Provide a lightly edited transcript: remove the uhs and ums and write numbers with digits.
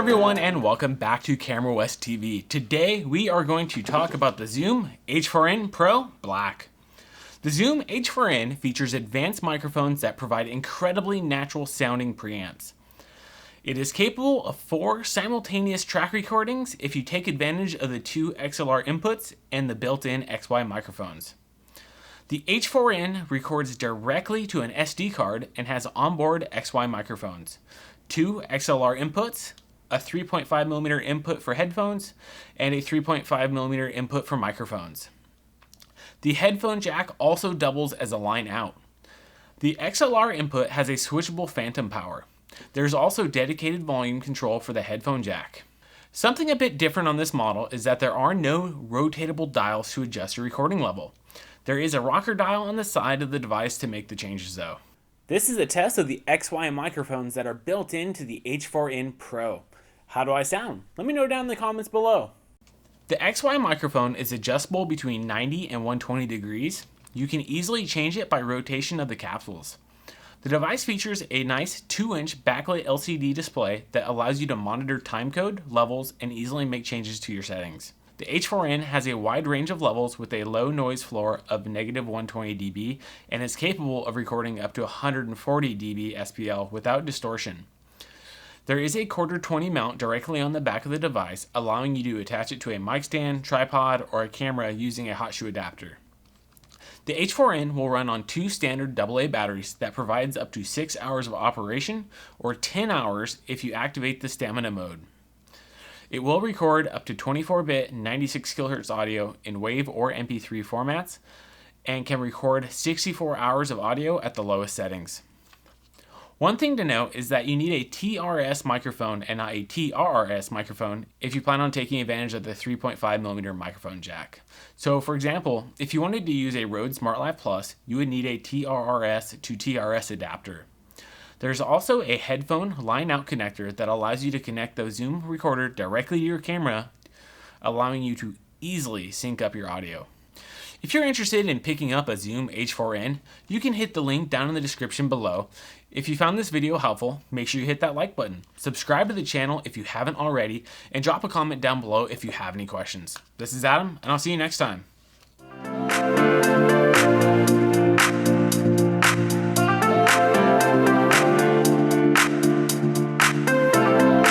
everyone, and welcome back to Camera West TV. Today we are going to talk about the Zoom H4n Pro Black. The Zoom H4n features advanced microphones that provide incredibly natural sounding preamps. It is capable of 4 simultaneous track recordings if you take advantage of the 2 XLR inputs and the built-in XY microphones. The H4n records directly to an SD card and has onboard XY microphones, 2 XLR inputs, a 3.5mm input for headphones, and a 3.5mm input for microphones. The headphone jack also doubles as a line out. The XLR input has a switchable phantom power. There's also dedicated volume control for the headphone jack. Something a bit different on this model is that there are no rotatable dials to adjust your recording level. There is a rocker dial on the side of the device to make the changes though. This is a test of the XY microphones that are built into the H4n Pro. How do I sound? Let me know down in the comments below. The XY microphone is adjustable between 90 and 120 degrees. You can easily change it by rotation of the capsules. The device features a nice 2-inch backlit LCD display that allows you to monitor timecode, levels, and easily make changes to your settings. The H4n has a wide range of levels with a low noise floor of -120 dB and is capable of recording up to 140 dB SPL without distortion. There is a 1/4-20 mount directly on the back of the device, allowing you to attach it to a mic stand, tripod, or a camera using a hot shoe adapter. The H4n will run on 2 standard AA batteries that provides up to 6 hours of operation or 10 hours if you activate the stamina mode. It will record up to 24-bit 96 kHz audio in WAV or MP3 formats and can record 64 hours of audio at the lowest settings. One thing to note is that you need a TRS microphone and not a TRRS microphone if you plan on taking advantage of the 3.5mm microphone jack. So for example, if you wanted to use a Rode SmartLav Plus, you would need a TRRS to TRS adapter. There's also a headphone line-out connector that allows you to connect the Zoom recorder directly to your camera, allowing you to easily sync up your audio. If you're interested in picking up a Zoom H4n, you can hit the link down in the description below. If you found this video helpful, make sure you hit that like button, subscribe to the channel if you haven't already, and drop a comment down below if you have any questions. This is Adam, and I'll see you next time.